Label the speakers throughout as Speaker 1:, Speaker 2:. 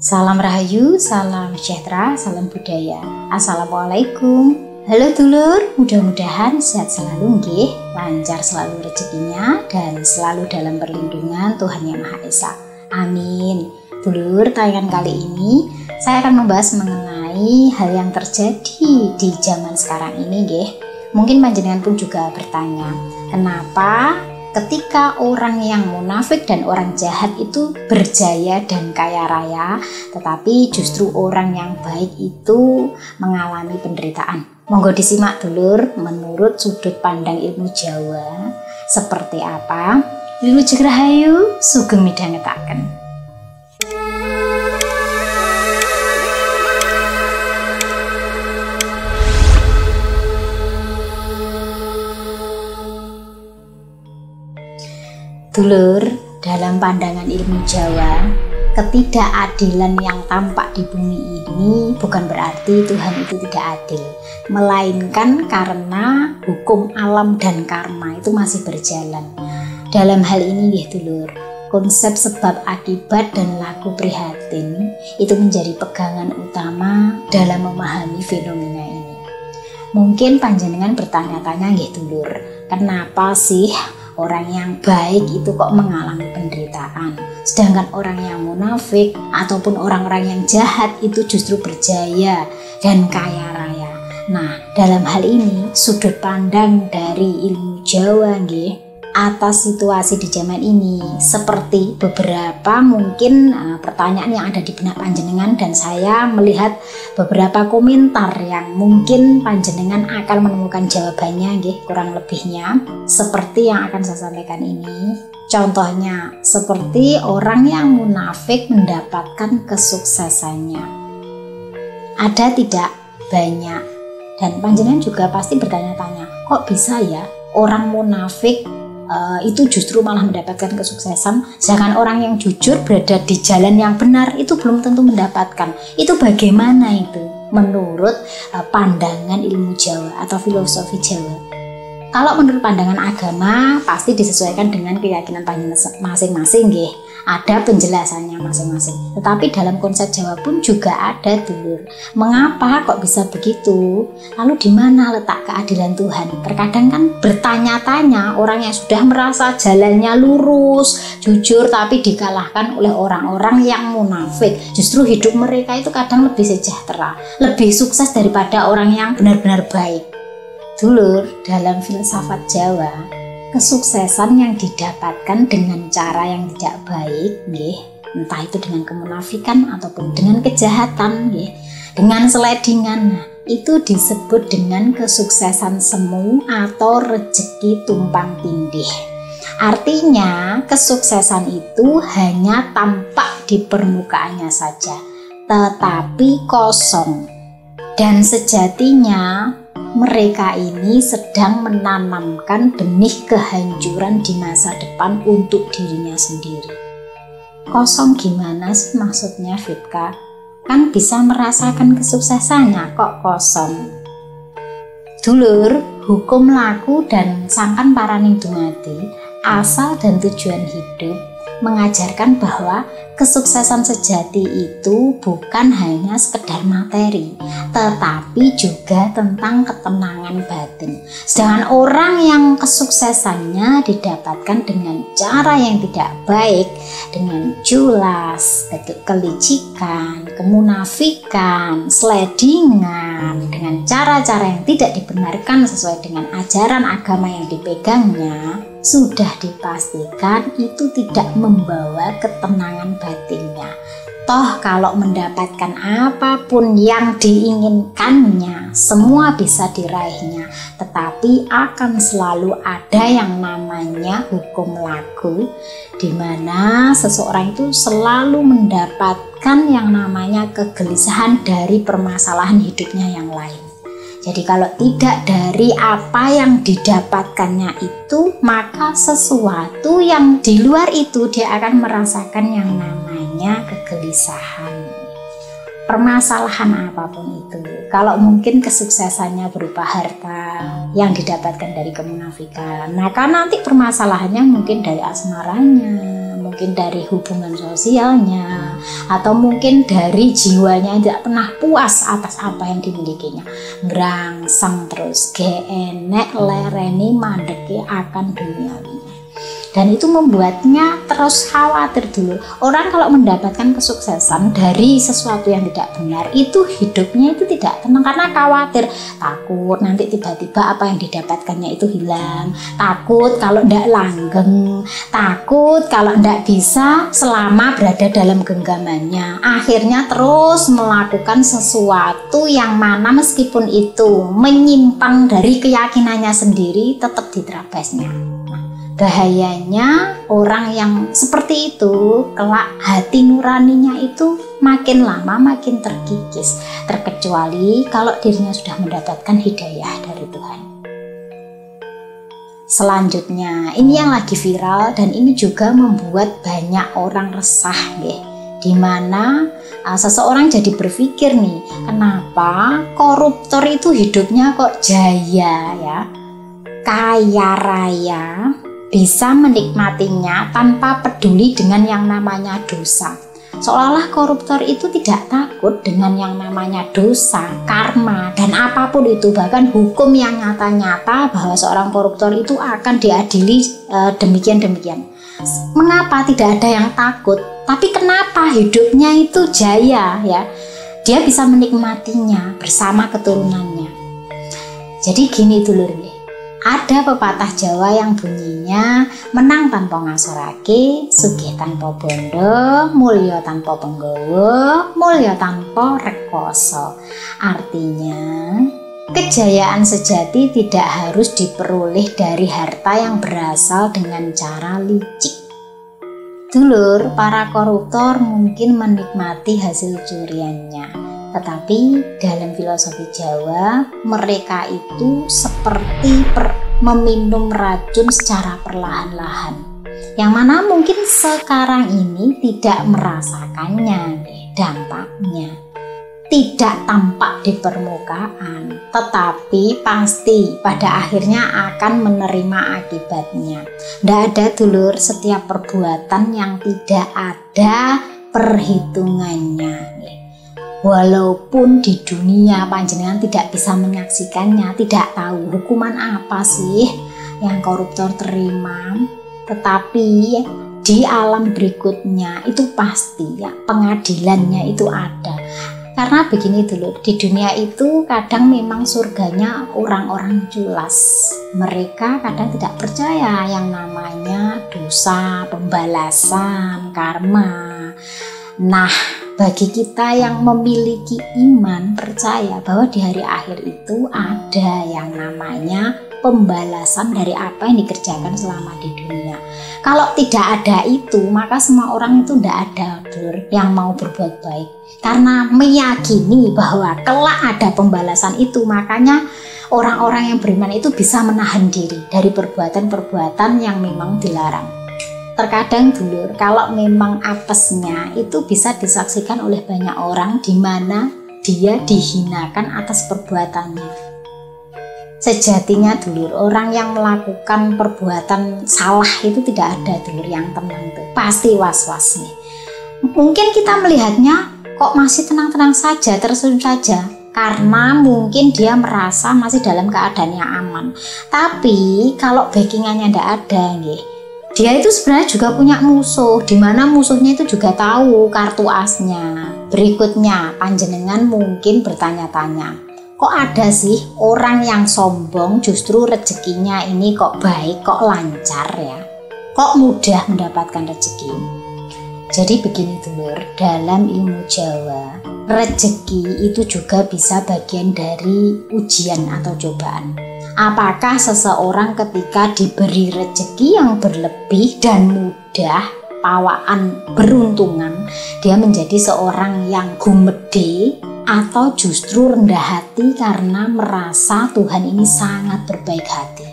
Speaker 1: Salam Rahayu, salam sejahtera, salam budaya. Assalamualaikum. Halo dulur, mudah-mudahan sehat selalu nggih, lancar selalu rezekinya dan selalu dalam perlindungan Tuhan Yang Maha Esa. Amin. Dulur, tayangan kali ini saya akan membahas mengenai hal yang terjadi di zaman sekarang ini nggih. Mungkin panjenengan pun juga bertanya, kenapa ketika orang yang munafik dan orang jahat itu berjaya dan kaya raya, tetapi justru orang yang baik itu mengalami penderitaan? Monggo disimak dulur, menurut sudut pandang ilmu Jawa seperti apa? Wilujeng Rahayu, sugeng midhangetaken. Dulur, dalam pandangan ilmu Jawa, ketidakadilan yang tampak di bumi ini bukan berarti Tuhan itu tidak adil, melainkan karena hukum alam dan karma itu masih berjalan. Dalam hal ini ya dulur, konsep sebab akibat dan laku prihatin itu menjadi pegangan utama dalam memahami fenomena ini. Mungkin panjenengan bertanya-tanya ya dulur, kenapa sih orang yang baik itu kok mengalami penderitaan, sedangkan orang yang munafik ataupun orang-orang yang jahat itu justru berjaya dan kaya raya. Nah, dalam hal ini sudut pandang dari ilmu Jawa nggih atas situasi di zaman ini seperti beberapa mungkin pertanyaan yang ada di benak panjenengan, dan saya melihat beberapa komentar yang mungkin panjenengan akan menemukan jawabannya nggih, kurang lebihnya seperti yang akan saya sampaikan ini. Contohnya seperti orang yang munafik mendapatkan kesuksesannya. Ada tidak? Banyak. Dan panjenengan juga pasti bertanya-tanya, kok bisa ya orang munafik itu justru malah mendapatkan kesuksesan, sedangkan orang yang jujur berada di jalan yang benar itu belum tentu mendapatkan. Itu bagaimana itu menurut pandangan ilmu Jawa atau filosofi Jawa? Kalau menurut pandangan agama pasti disesuaikan dengan keyakinan panjenengan masing-masing nggih. Ada penjelasannya masing-masing. Tetapi dalam konsep Jawa pun juga ada dulur. Mengapa kok bisa begitu? Lalu di mana letak keadilan Tuhan? Terkadang kan bertanya-tanya orang yang sudah merasa jalannya lurus, jujur, tapi dikalahkan oleh orang-orang yang munafik. Justru hidup mereka itu kadang lebih sejahtera, lebih sukses daripada orang yang benar-benar baik. Dulur, dalam filsafat Jawa, kesuksesan yang didapatkan dengan cara yang tidak baik, nggih, entah itu dengan kemunafikan ataupun dengan kejahatan, nggih, dengan seledingan, itu disebut dengan kesuksesan semu atau rezeki tumpang tindih. Artinya, kesuksesan itu hanya tampak di permukaannya saja, tetapi kosong. Dan sejatinya mereka ini sedang menanamkan benih kehancuran di masa depan untuk dirinya sendiri. Kosong gimana sih maksudnya, Fitka? Kan bisa merasakan kesuksesannya kok kosong. Dulur, hukum laku dan sangkan paraning dumadi, asal dan tujuan hidup mengajarkan bahwa kesuksesan sejati itu bukan hanya sekedar materi, tetapi juga tentang ketenangan batin. Sedangkan orang yang kesuksesannya didapatkan dengan cara yang tidak baik, dengan culas, kelicikan, kemunafikan, seledingan, dengan cara-cara yang tidak dibenarkan sesuai dengan ajaran agama yang dipegangnya, sudah dipastikan itu tidak membawa ketenangan batinnya. Toh kalau mendapatkan apapun yang diinginkannya, semua bisa diraihnya, tetapi akan selalu ada yang namanya hukum laku, di mana seseorang itu selalu mendapatkan yang namanya kegelisahan dari permasalahan hidupnya yang lain. Jadi kalau tidak dari apa yang didapatkannya itu, maka sesuatu yang di luar itu dia akan merasakan yang namanya kegelisahan. Permasalahan apapun itu, kalau mungkin kesuksesannya berupa harta yang didapatkan dari kemunafikan, maka nanti permasalahannya mungkin dari asmaranya, mungkin dari hubungan sosialnya, atau mungkin dari jiwanya yang tidak pernah puas atas apa yang dimilikinya. Ngerangsang terus, geenek lereni mandeki akan duniawinya. Dan itu membuatnya terus khawatir dulu. Orang kalau mendapatkan kesuksesan dari sesuatu yang tidak benar, itu hidupnya itu tidak tenang karena khawatir, takut nanti tiba-tiba apa yang didapatkannya itu hilang, takut kalau tidak langgeng, takut kalau tidak bisa selama berada dalam genggamannya. Akhirnya terus melakukan sesuatu yang mana meskipun itu menyimpang dari keyakinannya sendiri, tetap diterabasnya. Bahayanya orang yang seperti itu, kelak hati nuraninya itu makin lama makin terkikis, terkecuali kalau dirinya sudah mendapatkan hidayah dari Tuhan. Selanjutnya, ini yang lagi viral dan ini juga membuat banyak orang resah, di mana seseorang jadi berpikir nih, kenapa koruptor itu hidupnya kok jaya ya, kaya raya, bisa menikmatinya tanpa peduli dengan yang namanya dosa. Seolah-olah koruptor itu tidak takut dengan yang namanya dosa, karma, dan apapun itu, bahkan hukum yang nyata-nyata bahwa seorang koruptor itu akan diadili demikian-demikian. Mengapa tidak ada yang takut? Tapi kenapa hidupnya itu jaya ya? Dia bisa menikmatinya bersama keturunannya. Jadi gini dulur, ada pepatah Jawa yang bunyinya menang tanpa ngasorake, sugih tanpa bondo, mulya tanpa penggawa, mulya tanpa rekoso. Artinya, kejayaan sejati tidak harus diperoleh dari harta yang berasal dengan cara licik. Dulur, para koruptor mungkin menikmati hasil curiannya, tetapi dalam filosofi Jawa, mereka itu seperti meminum racun secara perlahan-lahan, yang mana mungkin sekarang ini tidak merasakannya dampaknya, tidak tampak di permukaan, tetapi pasti pada akhirnya akan menerima akibatnya. Tidak ada dulur setiap perbuatan yang tidak ada perhitungannya. Walaupun di dunia panjenengan tidak bisa menyaksikannya, tidak tahu hukuman apa sih yang koruptor terima, tetapi di alam berikutnya itu pasti ya pengadilannya itu ada. Karena begini dulu, di dunia itu kadang memang surganya orang-orang culas. Mereka kadang tidak percaya yang namanya dosa, pembalasan, karma. Nah, bagi kita yang memiliki iman, percaya bahwa di hari akhir itu ada yang namanya pembalasan dari apa yang dikerjakan selama di dunia. Kalau tidak ada itu, maka semua orang itu tidak ada yang mau berbuat baik. Karena meyakini bahwa kelak ada pembalasan itu, makanya orang-orang yang beriman itu bisa menahan diri dari perbuatan-perbuatan yang memang dilarang. Terkadang dulur, kalau memang apesnya itu bisa disaksikan oleh banyak orang di mana dia dihinakan atas perbuatannya. Sejatinya dulur, orang yang melakukan perbuatan salah itu tidak ada dulur yang tenang tuh. Pasti was-was nih. Mungkin kita melihatnya kok masih tenang-tenang saja, tersenyum saja, karena mungkin dia merasa masih dalam keadaan yang aman. Tapi kalau backingannya tidak ada, dia itu sebenarnya juga punya musuh, di mana musuhnya itu juga tahu kartu asnya. Berikutnya, panjenengan mungkin bertanya-tanya, kok ada sih orang yang sombong justru rezekinya ini kok baik, kok lancar ya, kok mudah mendapatkan rezeki. Jadi begini dulur, dalam ilmu Jawa, rezeki itu juga bisa bagian dari ujian atau cobaan. Apakah seseorang ketika diberi rezeki yang berlebih dan mudah, pawaan beruntungan, dia menjadi seorang yang gumede, atau justru rendah hati karena merasa Tuhan ini sangat berbaik hati?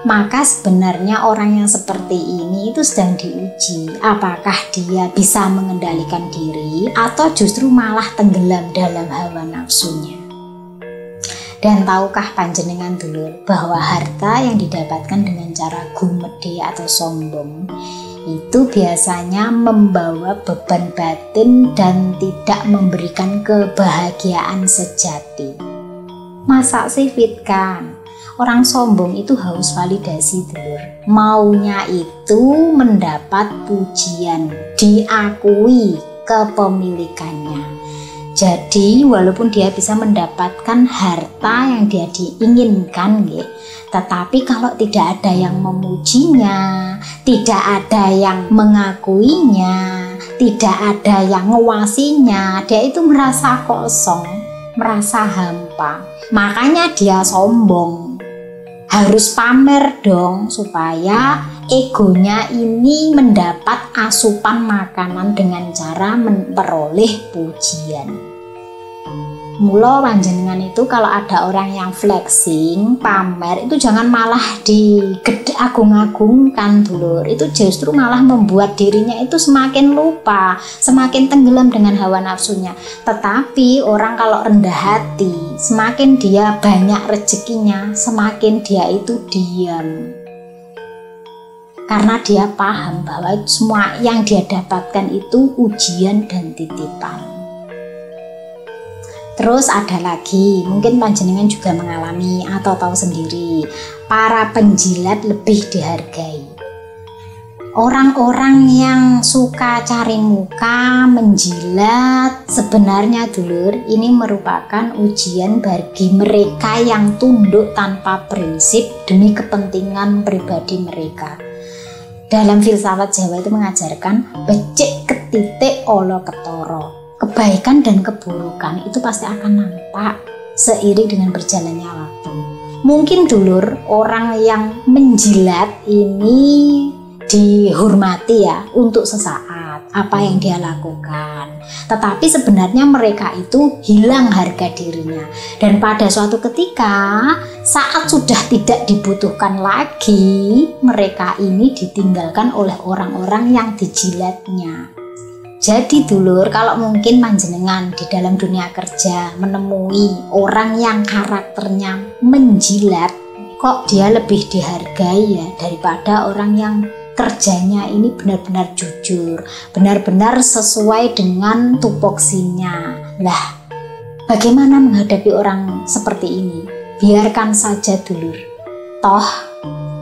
Speaker 1: Maka sebenarnya orang yang seperti ini itu sedang diuji, apakah dia bisa mengendalikan diri atau justru malah tenggelam dalam hawa nafsunya. Dan tahukah panjenengan dulur bahwa harta yang didapatkan dengan cara gumede atau sombong itu biasanya membawa beban batin dan tidak memberikan kebahagiaan sejati. Masa sih Fit kan? Orang sombong itu haus validasi dulur. Maunya itu mendapat pujian, diakui kepemilikannya. Jadi walaupun dia bisa mendapatkan harta yang dia diinginkan, tetapi kalau tidak ada yang memujinya, tidak ada yang mengakuinya, tidak ada yang ngewasinya, dia itu merasa kosong, merasa hampa. Makanya dia sombong. Harus pamer dong supaya egonya ini mendapat asupan makanan dengan cara memperoleh pujian. Mula panjenengan itu kalau ada orang yang flexing, pamer, itu jangan malah diagung-agungkan dulur. Itu justru malah membuat dirinya itu semakin lupa, semakin tenggelam dengan hawa nafsunya. Tetapi orang kalau rendah hati, semakin dia banyak rezekinya, semakin dia itu diam. Karena dia paham bahwa semua yang dia dapatkan itu ujian dan titipan. Terus ada lagi, mungkin panjenengan juga mengalami atau tahu sendiri, para penjilat lebih dihargai. Orang-orang yang suka cari muka, menjilat, sebenarnya dulur, ini merupakan ujian bagi mereka yang tunduk tanpa prinsip demi kepentingan pribadi mereka. Dalam filsafat Jawa itu mengajarkan becik ketitik olo ketoro. Kebaikan dan keburukan itu pasti akan nampak seiring dengan berjalannya waktu. Mungkin dulur, orang yang menjilat ini dihormati ya untuk sesaat apa yang dia lakukan. Tetapi sebenarnya mereka itu hilang harga dirinya. Dan pada suatu ketika saat sudah tidak dibutuhkan lagi, mereka ini ditinggalkan oleh orang-orang yang dijilatnya. Jadi dulur, kalau mungkin panjenengan di dalam dunia kerja menemui orang yang karakternya menjilat, kok dia lebih dihargai ya daripada orang yang kerjanya ini benar-benar jujur, benar-benar sesuai dengan tupoksinya. Lah, bagaimana menghadapi orang seperti ini? Biarkan saja dulur. Toh,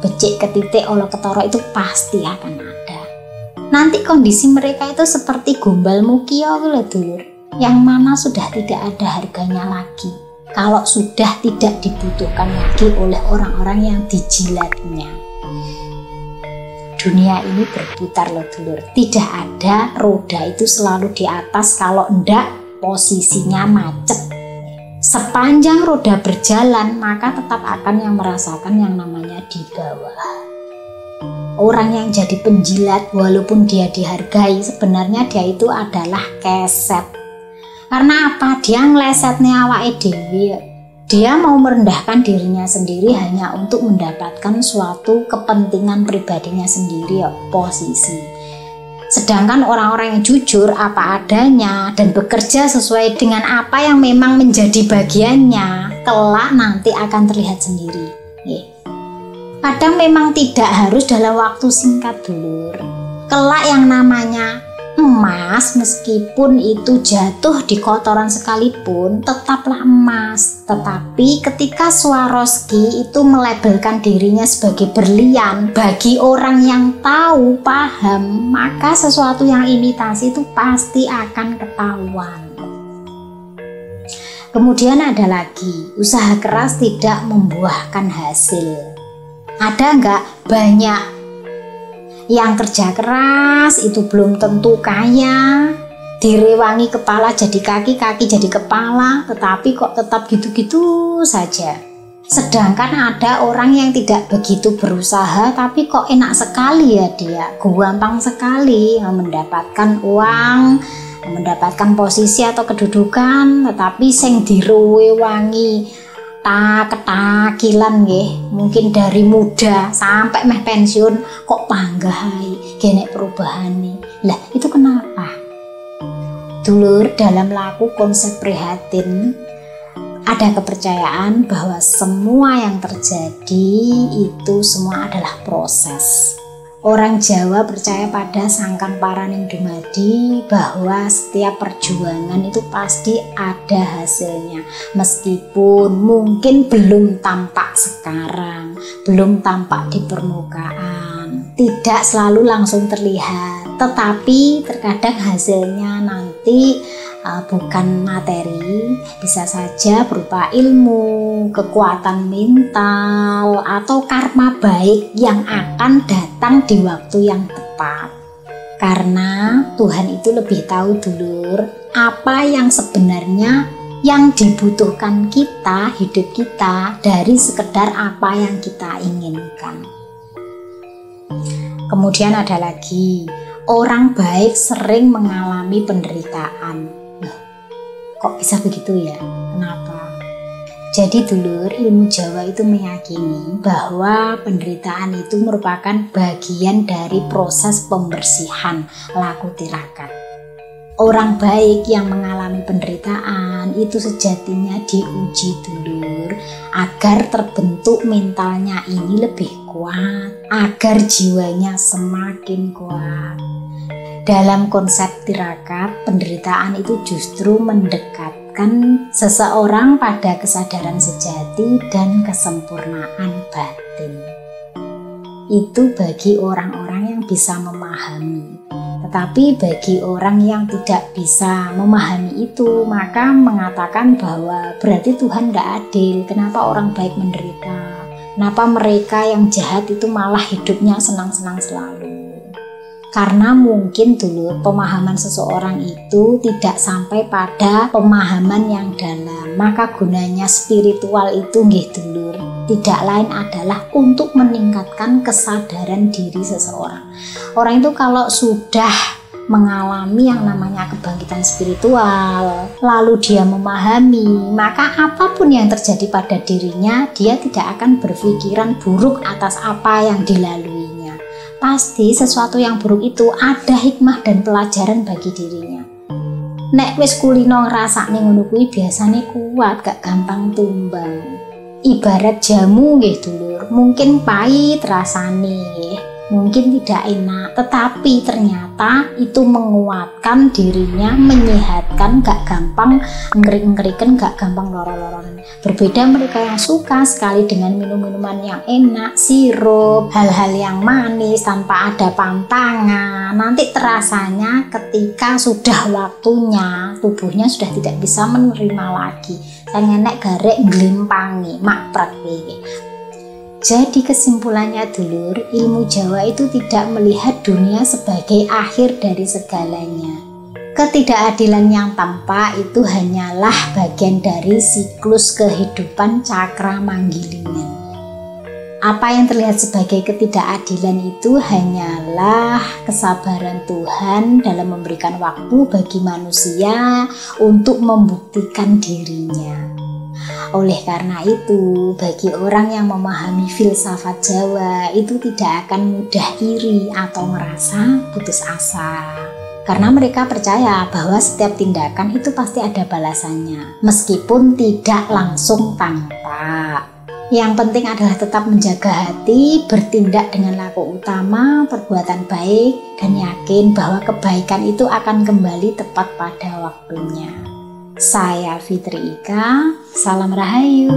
Speaker 1: becik ketitik olo ketoro itu pasti akan ada. Nanti kondisi mereka itu seperti gombal mukio loh dulur, yang mana sudah tidak ada harganya lagi kalau sudah tidak dibutuhkan lagi oleh orang-orang yang dijilatnya. Dunia ini berputar loh dulur, tidak ada roda itu selalu di atas, kalau enggak posisinya macet. Sepanjang roda berjalan, maka tetap akan yang merasakan yang namanya di bawah. Orang yang jadi penjilat walaupun dia dihargai, sebenarnya dia itu adalah keset. Karena apa? Dia ngelesetnya awake dhewe. Dia mau merendahkan dirinya sendiri hanya untuk mendapatkan suatu kepentingan pribadinya sendiri, posisi. Sedangkan orang-orang yang jujur apa adanya dan bekerja sesuai dengan apa yang memang menjadi bagiannya, kelak nanti akan terlihat sendiri. Kadang memang tidak harus dalam waktu singkat dulur. Kelak yang namanya emas, meskipun itu jatuh di kotoran sekalipun, tetaplah emas. Tetapi ketika Swarovski itu melabelkan dirinya sebagai berlian, bagi orang yang tahu, paham, maka sesuatu yang imitasi itu pasti akan ketahuan. Kemudian ada lagi, usaha keras tidak membuahkan hasil. Ada enggak banyak yang kerja keras itu belum tentu kaya, direwangi kepala jadi kaki, kaki jadi kepala, tetapi kok tetap gitu-gitu saja. Sedangkan ada orang yang tidak begitu berusaha tapi kok enak sekali ya dia, gampang sekali mendapatkan uang, mendapatkan posisi atau kedudukan, tetapi sing direwangi ketakilan nggih, mungkin dari muda sampai meh pensiun kok panggahai genek perubahane. Lah itu kenapa? Dulur, dalam laku konsep prihatin ada kepercayaan bahwa semua yang terjadi itu semua adalah proses. Orang Jawa percaya pada sangkan paraning dumadi, bahwa setiap perjuangan itu pasti ada hasilnya. Meskipun mungkin belum tampak sekarang, belum tampak di permukaan, tidak selalu langsung terlihat, tetapi terkadang hasilnya nanti bukan materi, bisa saja berupa ilmu, kekuatan mental, atau karma baik yang akan datang di waktu yang tepat. Karena Tuhan itu lebih tahu dulur apa yang sebenarnya yang dibutuhkan kita, hidup kita, dari sekedar apa yang kita inginkan. Kemudian ada lagi, orang baik sering mengalami penderitaan. Kok bisa begitu ya? Kenapa? Jadi dulur, ilmu Jawa itu meyakini bahwa penderitaan itu merupakan bagian dari proses pembersihan laku tirakat. Orang baik yang mengalami penderitaan itu sejatinya diuji dulur agar terbentuk mentalnya ini lebih kuat, agar jiwanya semakin kuat. Dalam konsep tirakat, penderitaan itu justru mendekatkan seseorang pada kesadaran sejati dan kesempurnaan batin. Itu bagi orang-orang yang bisa memahami. Tetapi bagi orang yang tidak bisa memahami itu, maka mengatakan bahwa berarti Tuhan tidak adil. Kenapa orang baik menderita? Kenapa mereka yang jahat itu malah hidupnya senang-senang selalu? Karena mungkin dulu pemahaman seseorang itu tidak sampai pada pemahaman yang dalam. Maka gunanya spiritual itu nggih dulur, tidak lain adalah untuk meningkatkan kesadaran diri seseorang. Orang itu kalau sudah mengalami yang namanya kebangkitan spiritual, lalu dia memahami, maka apapun yang terjadi pada dirinya, dia tidak akan berpikiran buruk atas apa yang dilaluinya. Pasti sesuatu yang buruk itu ada hikmah dan pelajaran bagi dirinya. Nek wis kulino ngrasakne ngono kuwi biasane kuat, gak gampang tumbang. Ibarat jamu nggih dulur, mungkin pahit rasane, mungkin tidak enak, tetapi ternyata itu menguatkan dirinya, menyehatkan, gak gampang ngeri-ngerikan, gak gampang loro-loronan. Berbeda mereka yang suka sekali dengan minum-minuman yang enak, sirup, hal-hal yang manis tanpa ada pantangan. Nanti terasanya ketika sudah waktunya, tubuhnya sudah tidak bisa menerima lagi. Saya ngenek garek nglimpangi, makprak iki. Jadi kesimpulannya dulur, ilmu Jawa itu tidak melihat dunia sebagai akhir dari segalanya. Ketidakadilan yang tampak itu hanyalah bagian dari siklus kehidupan cakra manggilingan. Apa yang terlihat sebagai ketidakadilan itu hanyalah kesabaran Tuhan dalam memberikan waktu bagi manusia untuk membuktikan dirinya. Oleh karena itu, bagi orang yang memahami filsafat Jawa itu tidak akan mudah iri atau merasa putus asa. Karena mereka percaya bahwa setiap tindakan itu pasti ada balasannya, meskipun tidak langsung tampak. Yang penting adalah tetap menjaga hati, bertindak dengan laku utama, perbuatan baik, dan yakin bahwa kebaikan itu akan kembali tepat pada waktunya. Saya Fitri Ika, salam rahayu.